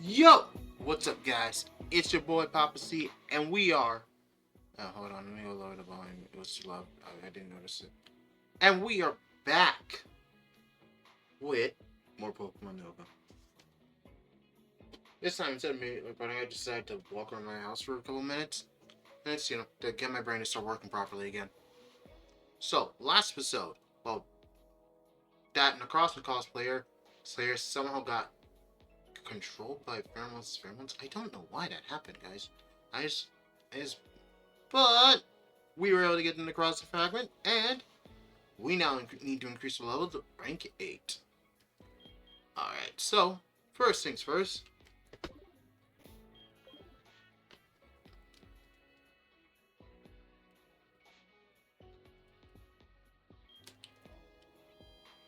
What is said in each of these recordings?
Yo! What's up, guys? It's your boy Papa C, and we are. Hold on, let me go lower the volume. It was too loud. I didn't notice it. And we are back with more Pokemon Nova. This time, instead of me recording, I decided to walk around my house for a couple minutes. And it's, to get my brain to start working properly again. So, last episode, well, that Necrosma cosplayer Slayer somehow got controlled by pheromones. I don't know why that happened, guys. I just but we were able to get them across the fragment, and we now need to increase the level to rank 8. Alright, so, first things first.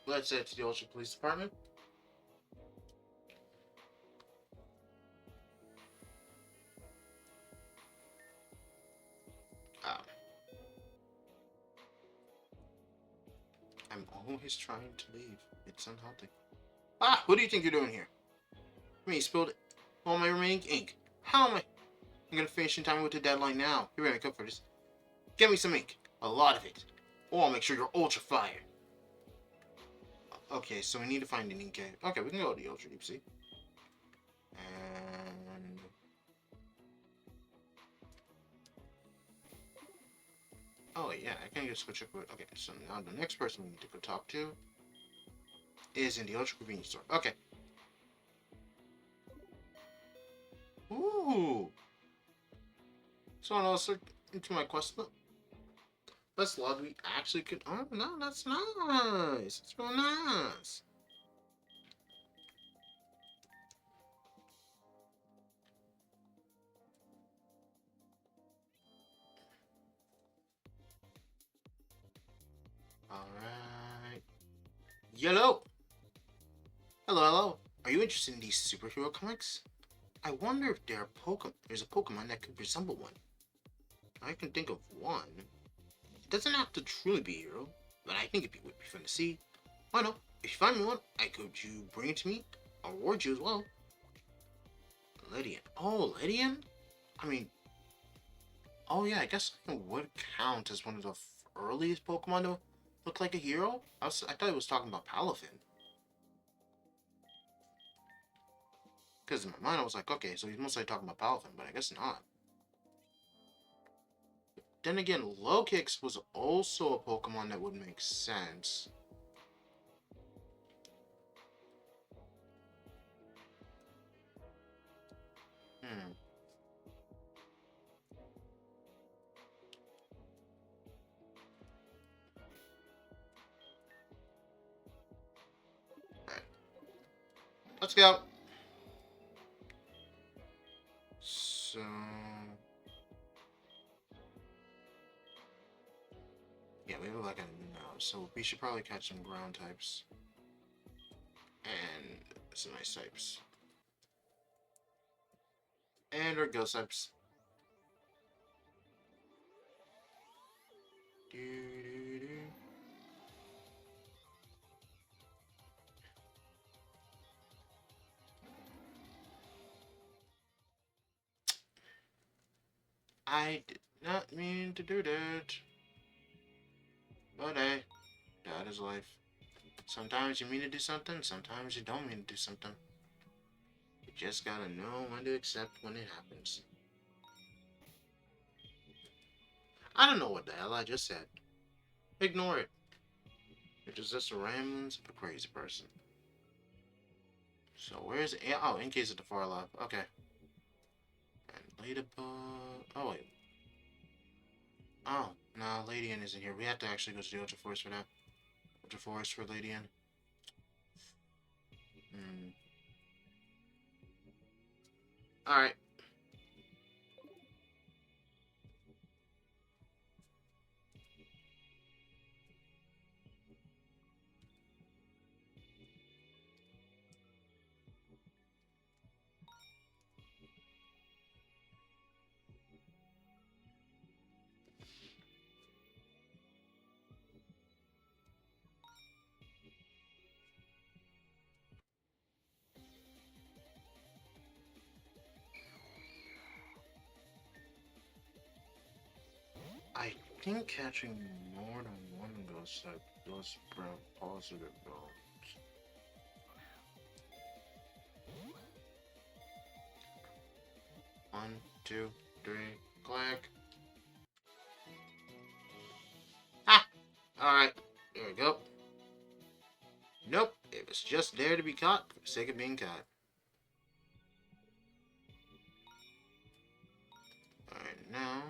Let's head to the Ultra Police Department. Um, I'm always trying to leave. It's unhealthy. Ah, what do you think you're doing here? I mean, you spilled all my remaining ink. How am I? I'm gonna finish in time with the deadline now. You're gonna come for this. Get me some ink. A lot of it. Or I'll make sure you're ultra fire. Okay, so we need to find an ink cave. Okay, we can go to the Ultra Deep Sea. And... oh, yeah, I can just go check with... okay, so now the next person we need to go talk to is in the Ultra Convenience Store. Okay. Ooh! Someone else looked into my quest. That's log we actually could... oh, no, that's nice. It's real nice. Alright. Yellow! Hello. Are you interested in these superhero comics? I wonder if there's a Pokemon that could resemble one. I can think of one. It doesn't have to truly be a hero, but I think it would be fun to see. Why not? If you find me one, could you bring it to me? I'll reward you as well. Lydian. Oh, Lydian? I mean, oh yeah, I guess it would count as one of the earliest Pokemon to look like a hero. I thought it was talking about Palafin. Because in my mind, I was like, okay, so he's mostly talking about Palafin, but I guess not. Then again, Lokix was also a Pokemon that would make sense. Hmm. Alright. Let's go. So... yeah, we have like a no, so we should probably catch some ground types. And some ice types. And our ghost types. I did not mean to do that. But hey, that is life. Sometimes you mean to do something, sometimes you don't mean to do something. You just gotta know when to accept when it happens. I don't know what the hell I just said. Ignore it. It's just the ramblings of a crazy person. So where's it? Oh, in case of the far left. Okay. And Ladybug. Oh wait. Oh, no, Ladian isn't here. We have to actually go to the Ultra Forest for that. Ultra Forest for Ladian. Hmm. Alright. think catching more than one ghost type does bring positive bones. One, two, three, clack. Ah! Alright, there we go. Nope, it was just there to be caught for the sake of being caught. Alright, now.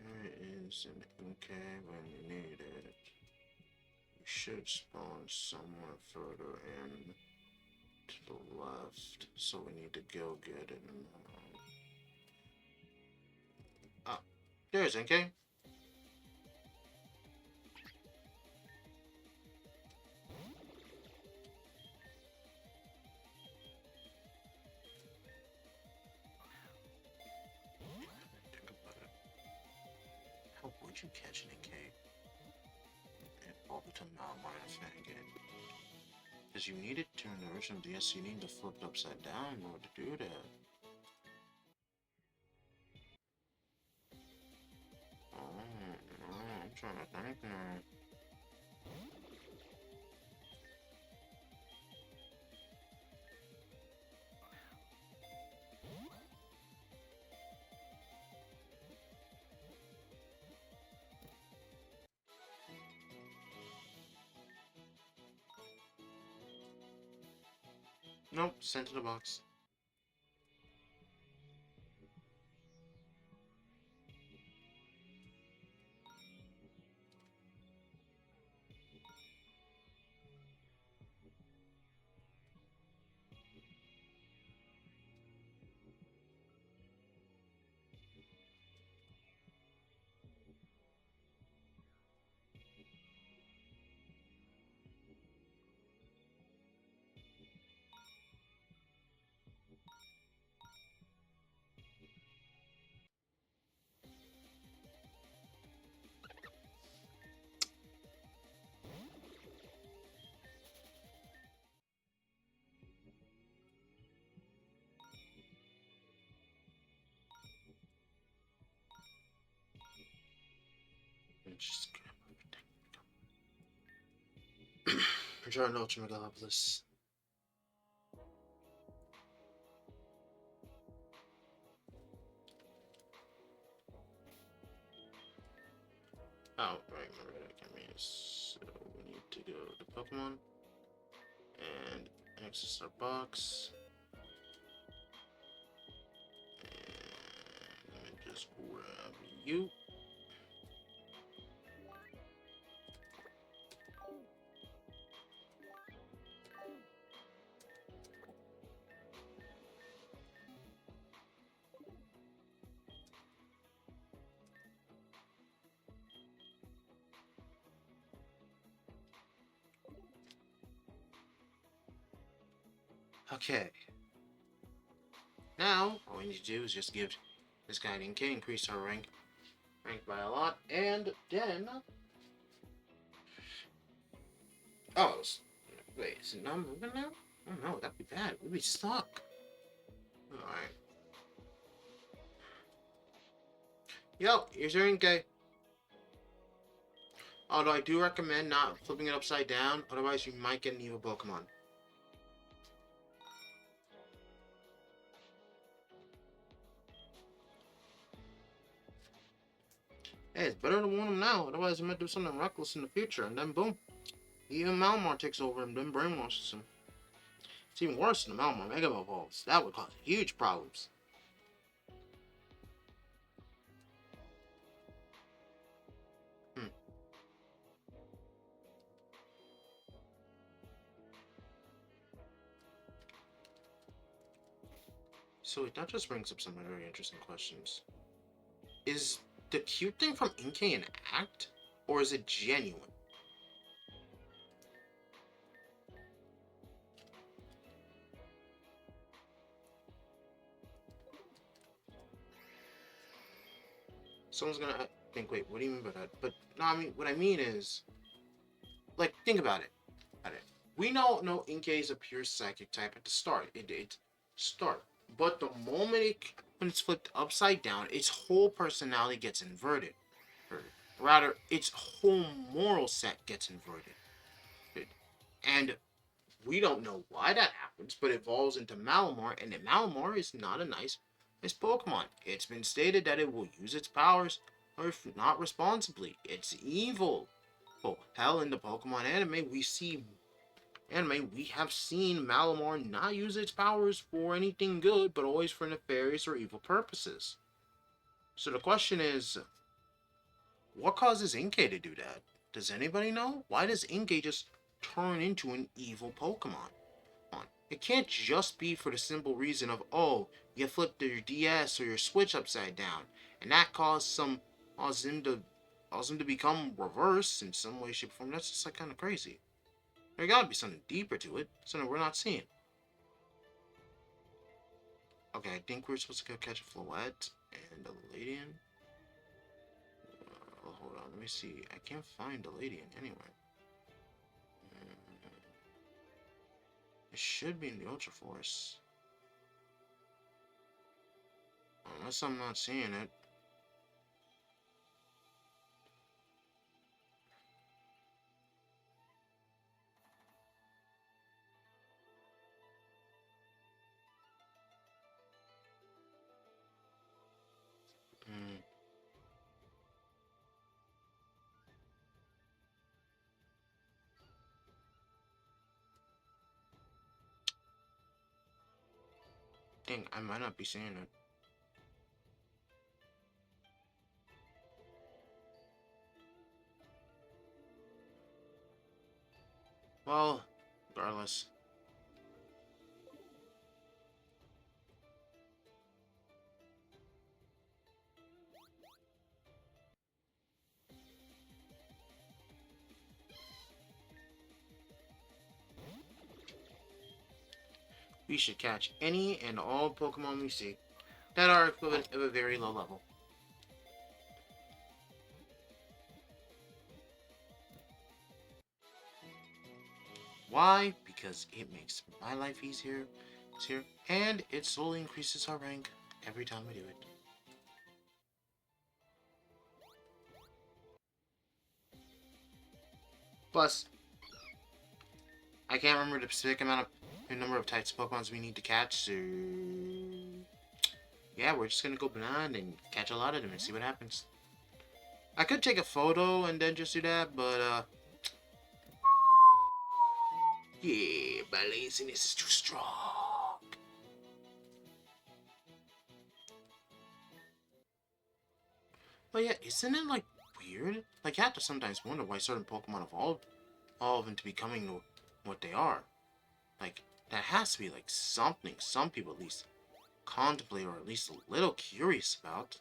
There is an MK when you need it. You should spawn somewhere further in to the left, so we need to go get it now. Oh, there's NK. How would you catch an NK? And all the time now I'm minus again. Because you need it to turn the original DS, you need to flip it upside down in order to do that. Oh, I'm trying to think now. Nope, sent to the box. Just grab everything. Return to Ultra Megalopolis. Oh, right, remember that can mean. So we need to go to Pokemon and access our box. And let me just grab you. Okay. Now, all we need to do is just give this guy an NK, increase our rank by a lot, and then... Oh, wait, is it not moving now? Oh no, that'd be bad. We'd be stuck. Alright. Yo, here's your NK. Although I do recommend not flipping it upside down, otherwise you might get an evil Pokemon. Hey, it's better to warn him now, otherwise he might do something reckless in the future, and then boom. Even Malamar takes over him, then brainwashes him. It's even worse than the Malamar Mega Evolves. That would cause huge problems. So that just brings up some very interesting questions. Is the cute thing from Inkay an act, or is it genuine? Someone's gonna think, wait, what do you mean by that? But no, I mean, what I mean is, like, think about it. We know Inkay is a pure psychic type at the start. It start. But the moment when it's flipped upside down, its whole personality gets inverted. Or rather, its whole moral set gets inverted. And we don't know why that happens, but it evolves into Malamar, and Malamar is not a nice Pokemon. It's been stated that it will use its powers, or if not responsibly, it's evil. Oh, hell, in the Pokemon we have seen Malamar not use its powers for anything good, but always for nefarious or evil purposes. So the question is, what causes Inkay to do that? Does anybody know? Why does Inkay just turn into an evil Pokemon? It can't just be for the simple reason of, oh, you flipped your DS or your Switch upside down, and that caused him to become reverse in some way, shape, or form. That's just like kind of crazy. There gotta be something deeper to it, something we're not seeing. Okay, I think we're supposed to go catch a Floette and a Ladian. Hold on, let me see. I can't find a Ladian anywhere. It should be in the Ultra Force. Unless I'm not seeing it. Hmm. Dang, I might not be seeing it. Well, regardless. We should catch any and all Pokemon we see that are equivalent of a very low level. Why? Because it makes my life easier, and it slowly increases our rank every time we do it. Plus, I can't remember the specific number of types of Pokemons we need to catch, so yeah, we're just gonna go blind and catch a lot of them and see what happens. I could take a photo and then just do that, but yeah, my laziness is too strong. But yeah, isn't it like weird? Like you have to sometimes wonder why certain Pokemon evolve into becoming what they are. Like that has to be like something some people at least contemplate or at least a little curious about.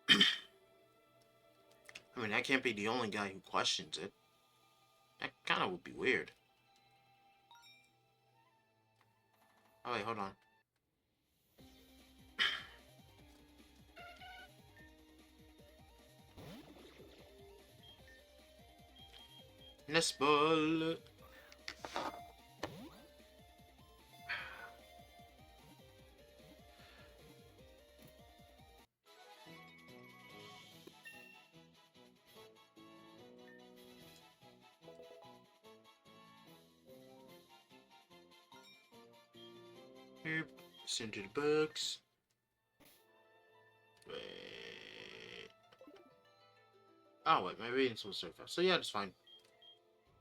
I mean, I can't be the only guy who questions it. That kind of would be weird. Oh wait, hold on. Nestball. Here, send to the books. Wait. Oh wait, my ratings will so fast. So yeah, that's fine.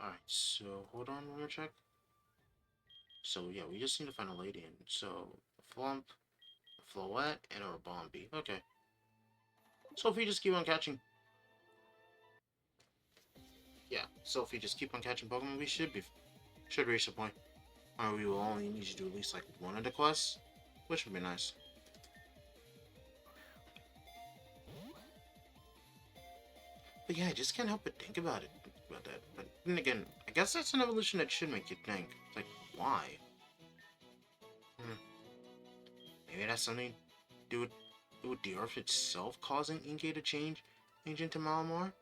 Alright, so hold on one more check. So yeah, we just need to find a lady in. So a Flump, a Floette, and a Bombi. Okay. So if we just keep on catching, yeah. So if we just keep on catching Pokemon, we should reach a point where we will only need to do at least like one of the quests, which would be nice. But yeah, I just can't help but think about that. But then again, I guess that's an evolution that should make you think. Like, why? Hmm. Maybe it has something to do with the Earth itself causing Inkay to change into Malamar?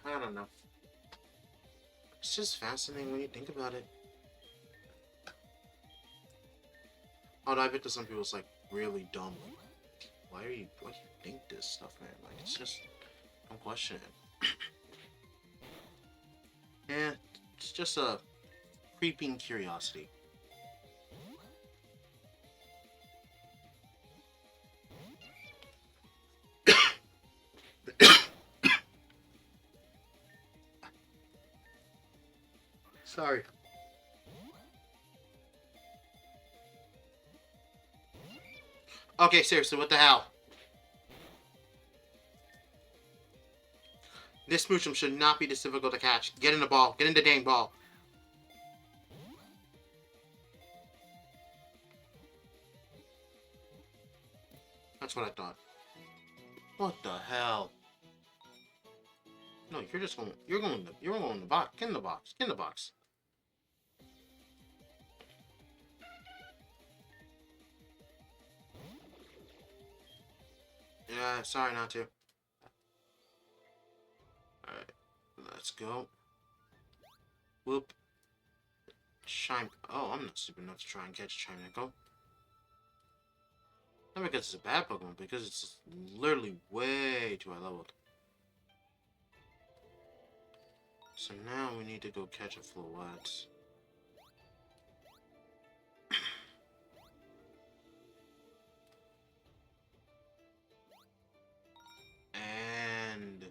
I don't know. It's just fascinating when you think about it. Although I bet to some people it's like really dumb. Like, why do you think this stuff, man? Like, it's just, don't question it. Yeah, it's just a creeping curiosity. Sorry. Okay, seriously, what the hell? This Smoochum should not be this difficult to catch. Get in the ball. Get in the dang ball. That's what I thought. What the hell? No, you're just going. You're going. You're going in the box. Get in the box. Get in the box. Yeah, sorry not to. Alright, let's go. Whoop. Chime. Oh, I'm not stupid enough to try and catch Chime. Not because it's a bad Pokemon, because it's literally way too high leveled. So now we need to go catch a Floette. And...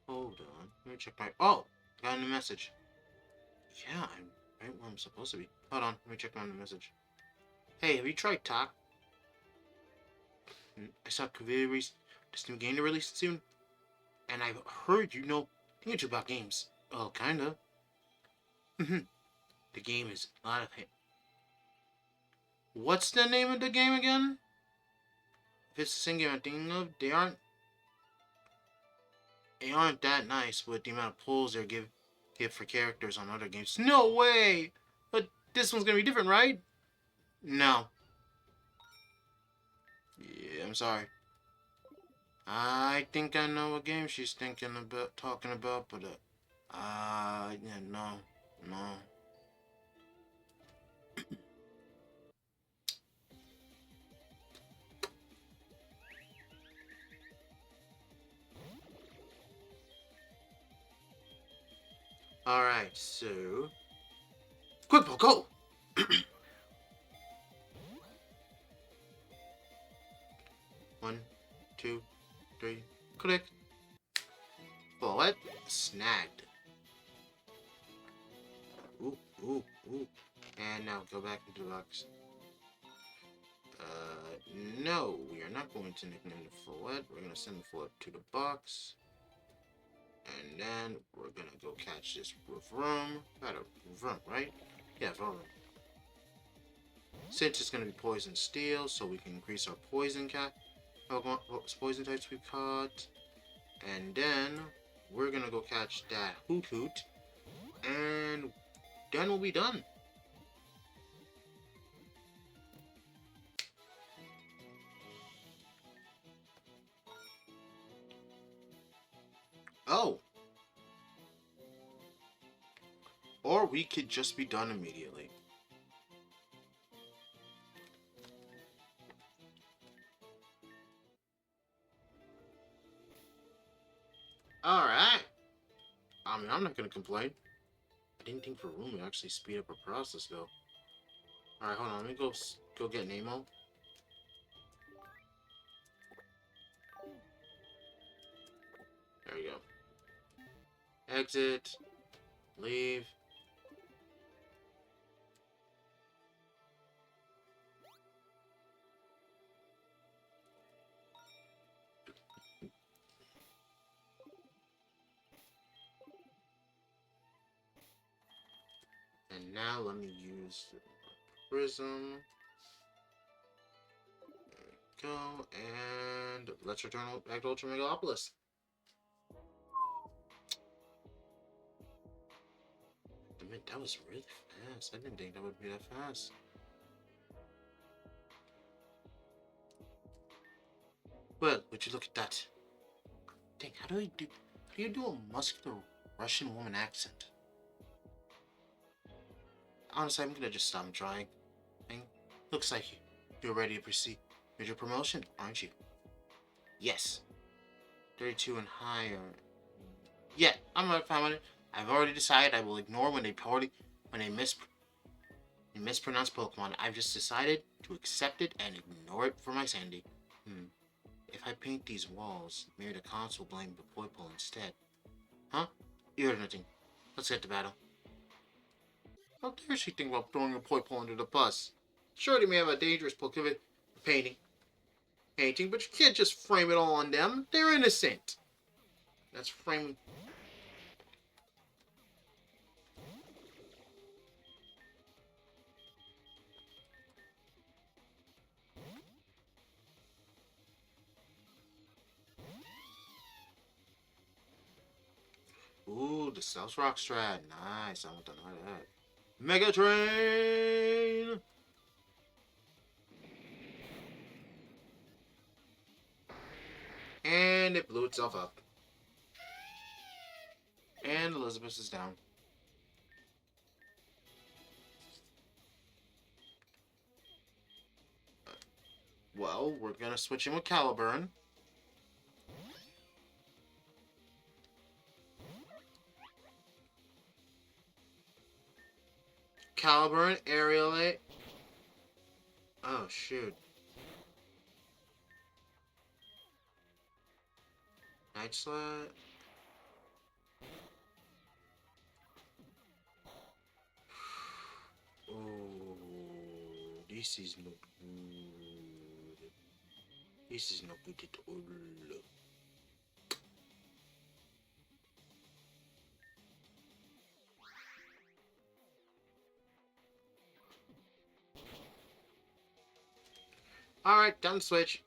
Hold on. Let me check my... Oh! Got a new message. Yeah, I'm right where I'm supposed to be. Hold on. Let me check my new message. Hey, have you tried Talk? I saw this new game to release soon. And I've heard you know things about games. Oh, kinda. The game is a lot of... What's the name of the game again? If it's the same game I'm thinking of, they aren't that nice with the amount of pulls they give for characters on other games. No way! But this one's gonna be different, right? No. Yeah, I'm sorry. I think I know what game she's talking about, but yeah, no. All right, so quick ball, go! 1, 2, 3, click. Bullet snagged. Ooh, ooh, ooh. And now go back into the box. No, we are not going to nickname the Floette. We're going to send the Floette to the box. And then we're going to go catch this Vroom. Got a Vroom, right? Yeah, Vroom. Since it's going to be Poison Steel, so we can increase our Poison Poison types we caught. And then we're going to go catch that Hoot. And then we'll be done. Oh. Or we could just be done immediately. Alright. I mean, I'm not going to complain. I didn't think for room would actually speed up our process, though. Alright, hold on. Let me go get Nemo. There we go. Exit. Leave. And now let me use the prism. There we go. And let's return back to Ultra Megalopolis. I mean, that was really fast. I didn't think that would be that fast. Well, would you look at that? Dang, how do you do a muscular Russian woman accent? Honestly, I'm gonna just stop trying. And looks like you're ready to proceed with your promotion, aren't you? Yes. 32 and higher. Yeah, I'm not fine with it. I've already decided I will ignore when they mispronounce Pokemon. I've just decided to accept it and ignore it for my sanity. Hmm. If I paint these walls, maybe the cons will blame the Poipole instead. Huh? You heard nothing. Let's get to battle. How dare she think about throwing a Poipole under the bus? Sure, they may have a dangerous Pokemon painting, but you can't just frame it all on them. They're innocent. That's framing. Ooh, the Stealth Rock strat. Nice. I want to know that. Mega Train! And it blew itself up. And Elizabeth is down. Well, we're gonna switch in with Caliburn. Caliburn, Aerialate. Oh, shoot. Night Sled. Oh, this is not good. This is not good at all. Alright, done switch.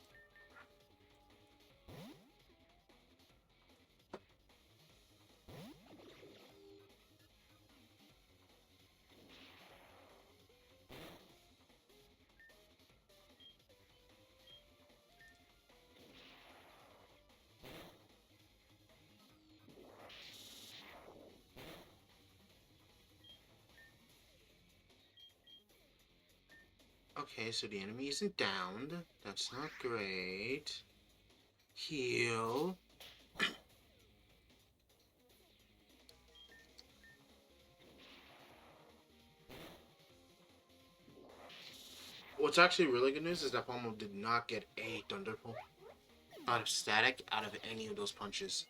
Okay, so the enemy isn't downed. That's not great. Heal. What's actually really good news is that Pommel did not get a Thunderbolt out of static out of any of those punches.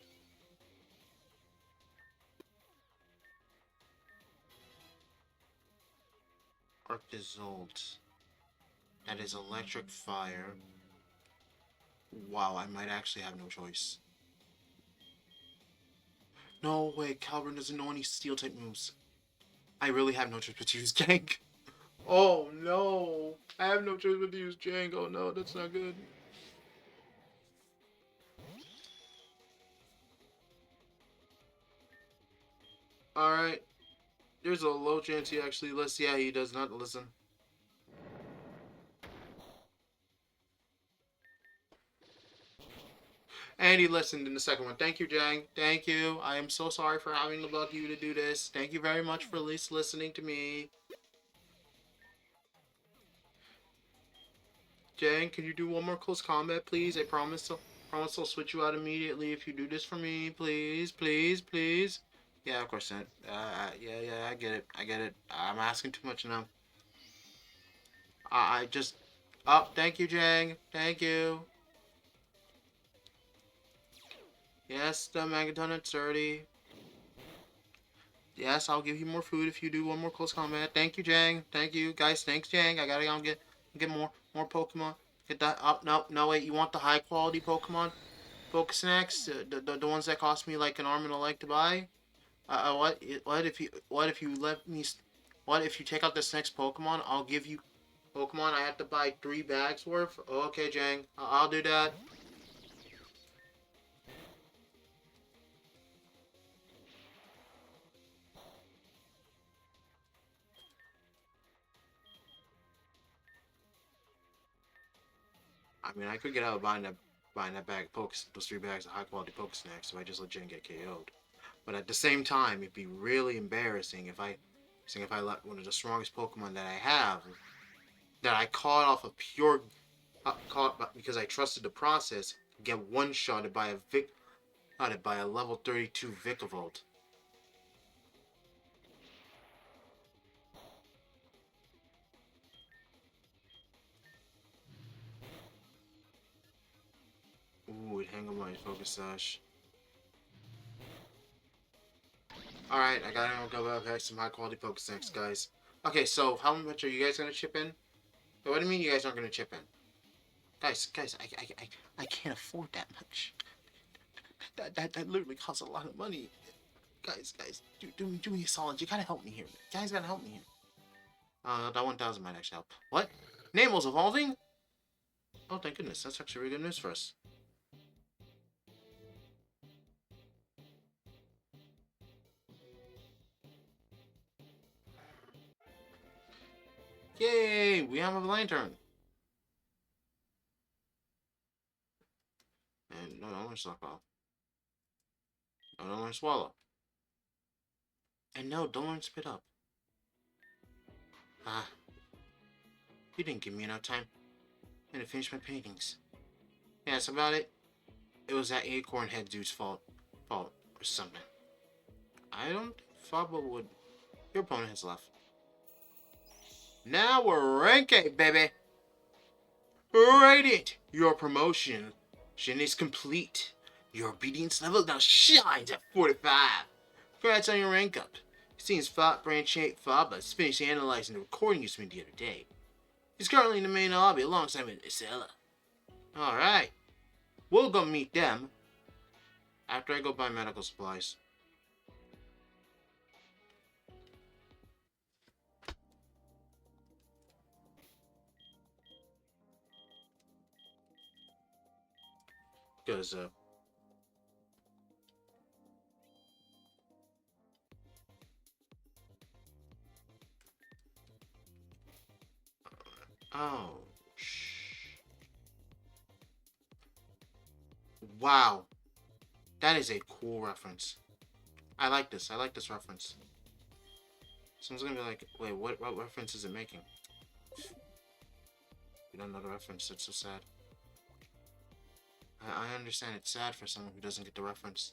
Arctizolt. That is electric fire. Wow, I might actually have no choice. No way, Calvin doesn't know any steel type moves. I really have no choice but to use Gank. Oh no! I have no choice but to use Jank. Oh no, that's not good. Alright. There's a low chance he actually listens. Yeah, he does not listen. And he listened in the second one. Thank you, Jang. Thank you. I am so sorry for having to bug you to do this. Thank you very much for at least listening to me. Jang, can you do one more close combat, please? I promise I'll switch you out immediately if you do this for me. Please, please, please. Yeah, of course not. Yeah, I get it. I get it. I'm asking too much now. I just... Oh, thank you, Jang. Thank you. Yes, the Megaton at 30. Yes, I'll give you more food if you do one more close combat. Thank you, Jang. Thank you, guys. Thanks, Jang. I gotta go and get more Pokemon. Get that up. No, no, wait. You want the high quality Pokemon? Focus snacks, the ones that cost me like an arm and a leg to buy. What if you let me? What if you take out this next Pokemon? I'll give you Pokemon. I have to buy 3 bags worth. Okay, Jang. I'll do that. I mean, I could get out of buying that. buying that bag of those 3 bags of high quality Pokesnacks if I just let Jen get KO'd. But at the same time, it'd be really embarrassing if I let one of the strongest Pokemon that I have, that I caught off a pure, caught because I trusted the process, get one-shotted by a level 32 Vikavolt. Ooh, it hang on my Focus Sash. Alright, I gotta go back some high quality Pokedex, guys. Okay, so how much are you guys gonna chip in? What do you mean you guys aren't gonna chip in? Guys, I can't afford that much. That literally costs a lot of money. Guys, do me a solid. You gotta help me here. You guys gotta help me here. That 1,000 might actually help. What? Namel's evolving? Oh, thank goodness. That's actually really good news for us. Yay! We have a lantern. And no, don't learn stockpile. No, don't learn swallow. And no, don't learn spit up. Ah. You didn't give me enough time. And to finish my paintings. Yeah, that's about it. It was that acorn head dude's fault or something. I don't think Faba would. Your opponent has left. Now we're rank 8, baby. Radiant! Your promotion is complete. Your obedience level now shines at 45. Congrats on your rank up. It seems Branch 8 Faba is finished analyzing the recording you submitted the other day. He's currently in the main lobby alongside with Isella. Alright. We'll go meet them after I go buy medical supplies. Because, oh. Wow. That is a cool reference. I like this. I like this reference. Someone's gonna be like, wait, what reference is it making? You don't know the reference. That's so sad. I understand it's sad for someone who doesn't get the reference.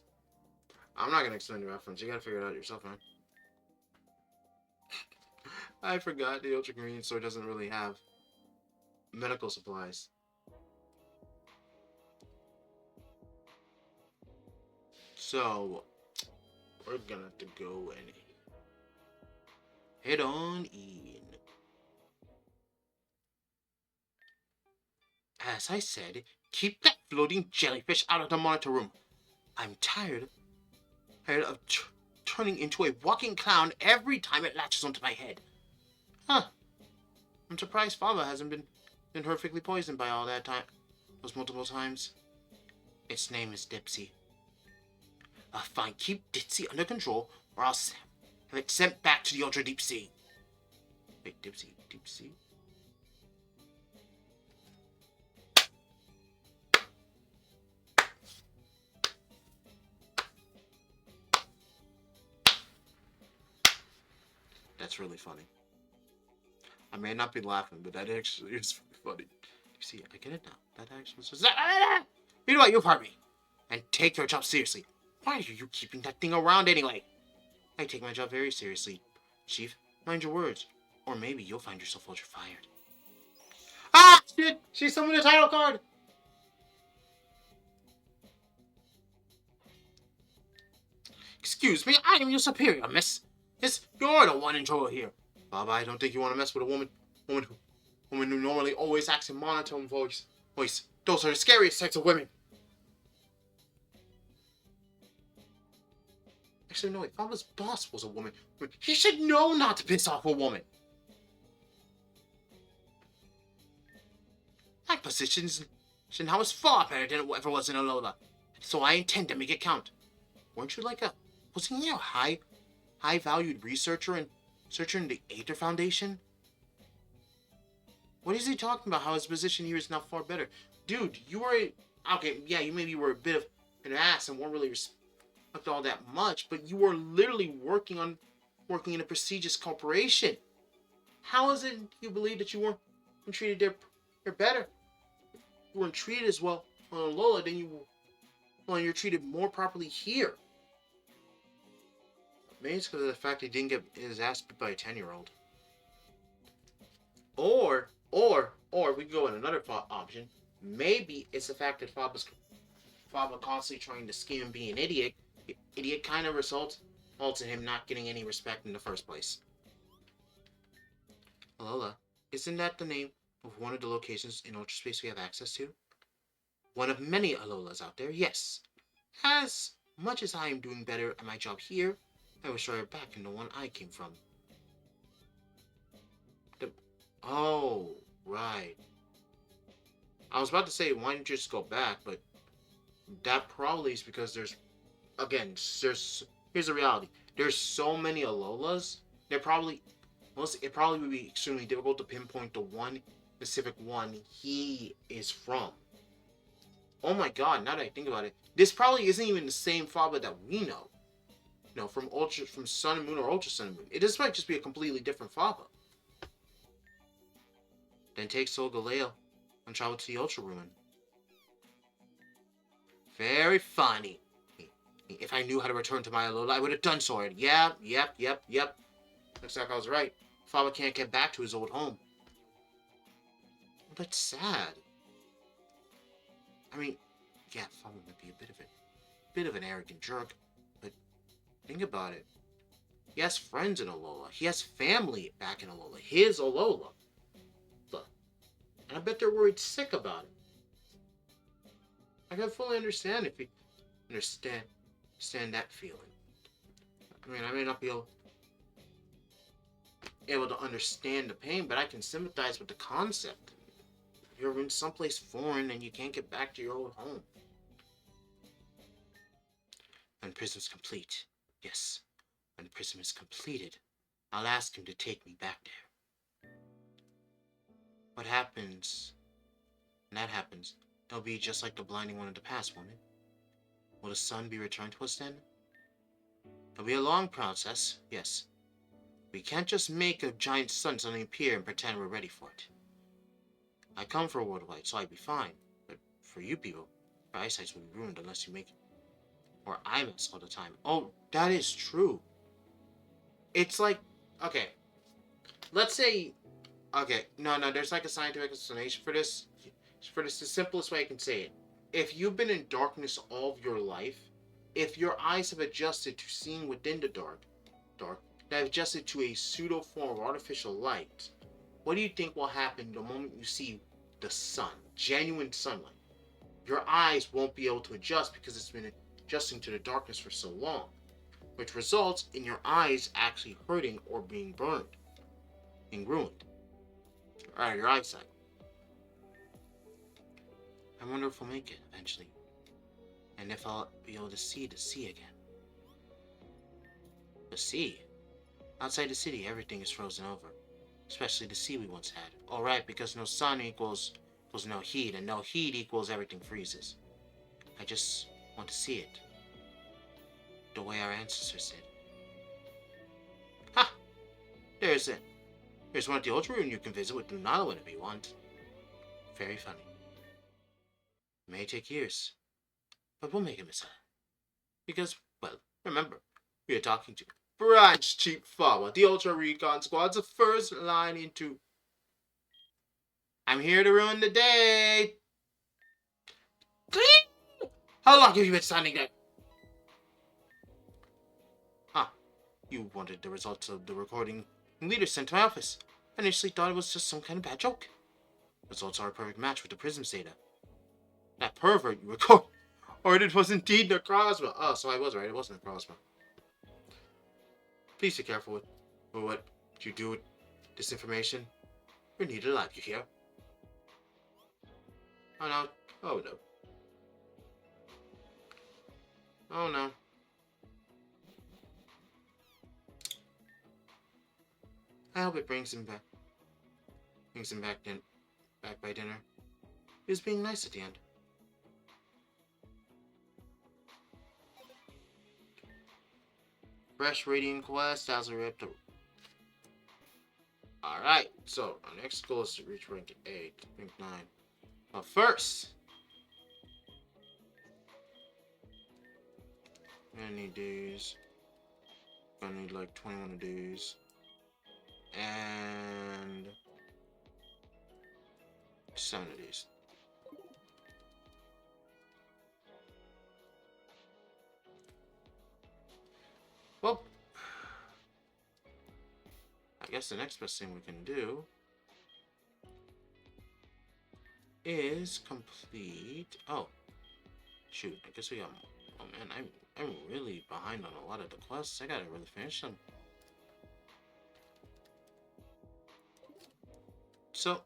I'm not gonna explain the reference. You gotta figure it out yourself, man. I forgot the Ultra Convenience Store doesn't really have medical supplies. So, we're gonna have to go and head on in. As I said, keep that floating jellyfish out of the monitor room. I'm tired of turning into a walking clown every time it latches onto my head. Huh. I'm surprised Fava hasn't been horrifically poisoned by all that time. Those multiple times. Its name is Dipsy. Fine, keep Dipsy under control, or I'll have it sent back to the Ultra Deep Sea. Wait, Dipsy, Deep Sea? That's really funny. I may not be laughing, but that actually is funny. You see, I get it now. That actually was... You know what? You've heard me. And take your job seriously. Why are you keeping that thing around anyway? I take my job very seriously. Chief, mind your words. Or maybe you'll find yourself ultra fired. Ah! Shit! She summoned a title card! Excuse me, I am your superior, miss. Yes, you're the one in trouble here. Baba, I don't think you want to mess with a woman who normally always acts in monotone voice. Those are the scariest types of women. Actually, no, if Baba's boss was a woman, he should know not to piss off a woman. My position now is far better than it ever was in Alola, so I intend to make it count. Weren't you wasn't you a high-valued researcher in the Aether Foundation? What is he talking about? How his position here is now far better? Dude, you were Okay, yeah, you maybe were a bit of an ass and weren't really respect all that much, but you were literally working in a prestigious corporation. How is it you believe that you weren't treated there better? You weren't treated as well on Lola than you're treated more properly here. Maybe it's because of the fact he didn't get his ass beat by a 10-year-old. Or we can go in another option. Maybe it's the fact that Faba constantly trying to scheme and be an idiot. Idiot kind of results in him not getting any respect in the first place. Alola, isn't that the name of one of the locations in Ultra Space we have access to? One of many Alolas out there, yes. As much as I am doing better at my job here, I wish I were back in the one I came from. The... Oh, right. I was about to say, why don't you just go back, but that probably is because here's the reality. There's so many Alolas, it probably would be extremely difficult to pinpoint the one specific one he is from. Oh my god, now that I think about it, this probably isn't even the same Faba that we know. From Sun and Moon or Ultra Sun and Moon. This might just be a completely different Faba. Then take Solgaleo and travel to the Ultra Ruin. Very funny. If I knew how to return to my Alola, I would have done so already. Yep. Looks like I was right. Faba can't get back to his old home. Well, that's sad. I mean, yeah, Faba might be a bit of an arrogant jerk, but think about it. He has friends in Alola. He has family back in Alola. His Alola. And I bet they're worried sick about it. I can fully understand if you understand that feeling. I mean, I may not be able to understand the pain, but I can sympathize with the concept. You're in someplace foreign and you can't get back to your old home. When Prism's complete, yes, when Prism is completed, I'll ask him to take me back there. What happens when that happens, it'll be just like the blinding one of the past, won't it? Will the sun be returned to us then? It'll be a long process, yes. We can't just make a giant sun suddenly appear and pretend we're ready for it. I come for a worldwide, so I'd be fine. But for you people, your eyesight will be ruined unless you make it. Or I miss all the time. Oh, that is true. It's like, okay, let's say, okay, no, there's like a scientific explanation for this. The simplest way I can say it. If you've been in darkness all of your life, if your eyes have adjusted to seeing within the dark, that have adjusted to a pseudo form of artificial light, what do you think will happen the moment you see the sun, genuine sunlight? Your eyes won't be able to adjust because it's been adjusting to the darkness for so long, which results in your eyes actually hurting or being burned, being ruined, or your eyesight. I wonder if we'll make it eventually, and if I'll be able to see the sea again. The sea? Outside the city, everything is frozen over, especially the sea we once had. Alright, because no sun equals no heat, and no heat equals everything freezes. I just want to see it. The way our ancestors did. Ha! There's it. There's one at the Ultra Room you can visit with Lunala if you want. Very funny. It may take years, but we'll make it, Miss. Because, well, remember, we are talking to Branch Chief Faba, the Ultra Recon Squad's the first line into I'm here to ruin the day. How long have you been standing there? Huh. You wanted the results of the recording leader sent to my office. I initially thought it was just some kind of bad joke. Results are a perfect match with the Prism's data. That pervert you record, or it was indeed Necrozma. Oh, so I was right. It wasn't Necrozma. Please be careful with what you do with this information. You're needed alive, you hear? Oh no. Oh no. Oh no. I hope it brings him back. Back by dinner. He was being nice at the end. Fresh Radiant Quest, Dazzle Rip. Alright, so our next goal is to reach rank 8, rank 9. But first, I'm gonna need these. Gonna need like 21 of these. And 7 of these. Well, I guess the next best thing we can do is complete. Oh, shoot! I guess we got. Oh man, I'm really behind on a lot of the quests. I gotta really finish them. So,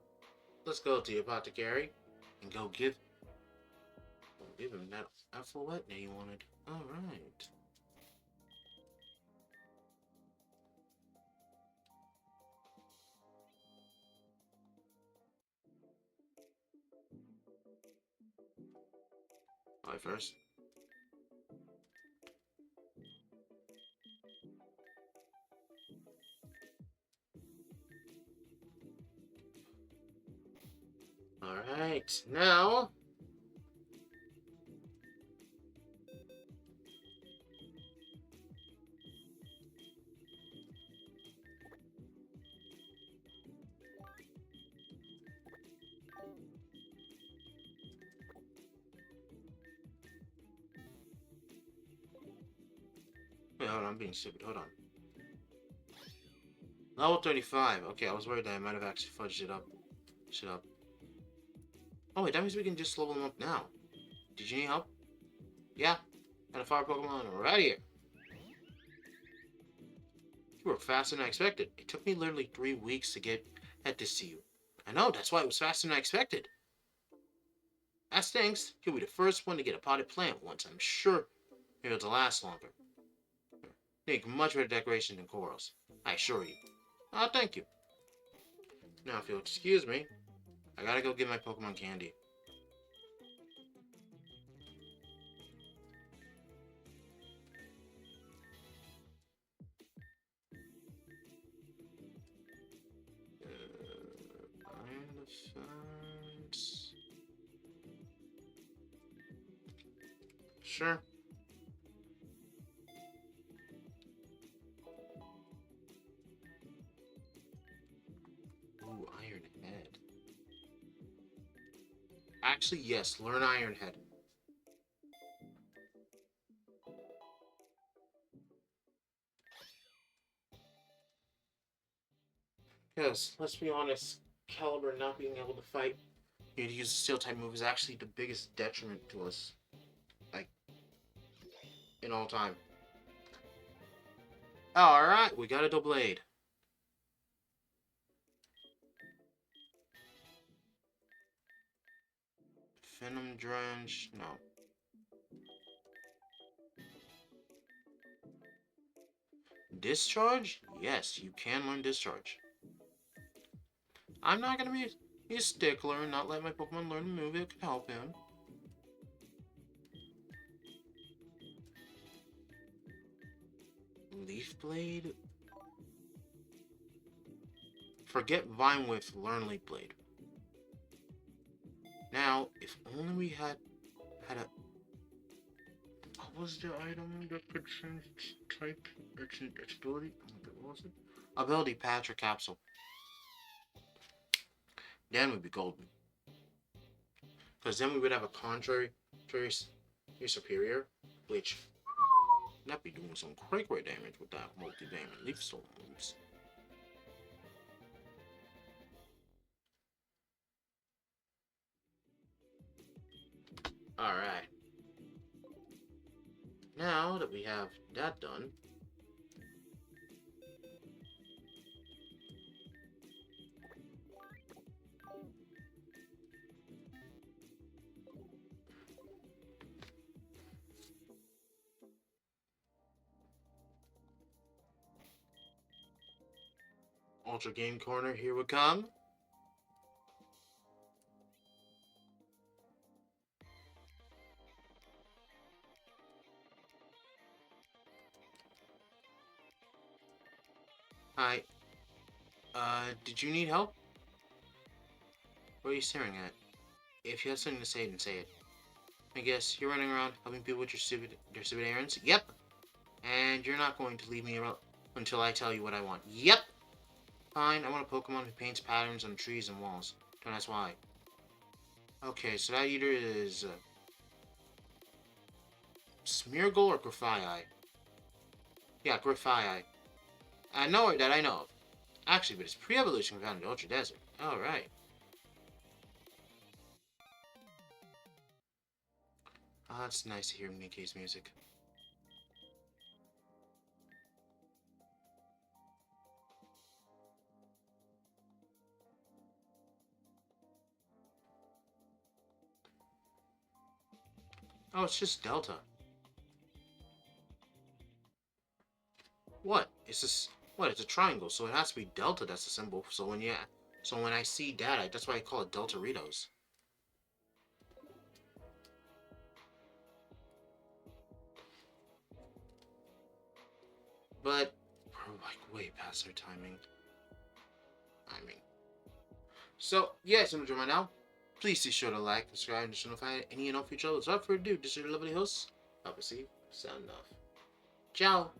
let's go to the apothecary and go give him that apple that he wanted. All right. I first. Alright, now wait, hold on, I'm being stupid. Hold on. Level 35. Okay, I was worried that I might have actually fudged it up. Shit up. Oh wait, that means we can just level them up now. Did you need help? Yeah. Got a fire Pokemon right here. You were faster than I expected. It took me literally 3 weeks to get this to you. I know, that's why it was faster than I expected. That stinks. You'll be the first one to get a potted plant once. I'm sure it'll to last longer. Make much better decoration than corals. I assure you. Oh, thank you. Now, if you'll excuse me, I gotta go get my Pokemon candy. Iron defense. Sure. Ooh, Iron Head. Actually, yes, learn Iron Head. Because, let's be honest, Caliber not being able to fight, you need to use a Steel-type move is actually the biggest detriment to us. Like, in all time. Alright, we got a Doublade. Venom Drench, no. Discharge? Yes, you can learn Discharge. I'm not gonna be a stickler and not let my Pokemon learn a move that could help him. Leaf Blade? Forget Vine Whip, learn Leaf Blade. Now, if only we had a... What was the item that could change its type? Its ability? What was it? Ability Patch or Capsule. Then we'd be golden. Because then we would have a contrary superior, which not be doing some great damage with that multi-damage leaf storm moves. Alright. Now that we have that done, Ultra Game Corner, here we come. Did you need help? What are you staring at? If you have something to say, then say it. I guess you're running around helping people with their stupid errands? Yep. And you're not going to leave me alone until I tell you what I want. Yep. Fine, I want a Pokemon who paints patterns on trees and walls. Don't ask why. Okay, so that either is Smeargle or Grafaiai. Yeah, Grafaiai. I know that I know of. Actually, but it's pre-evolution found in the Ultra Desert. Alright. Oh, it's nice to hear Nikki's music. Oh, it's just Delta. What? It's just what? It's a triangle, so it has to be Delta. That's the symbol. So when I see that, that's why I call it Deltaritos. But we're like way past our timing. I mean, so yes, I'm enjoying now. Please be sure to like, subscribe, and to notify any and all future uploads. Without further ado, this is your lovely host, Obviously, sound off. Ciao.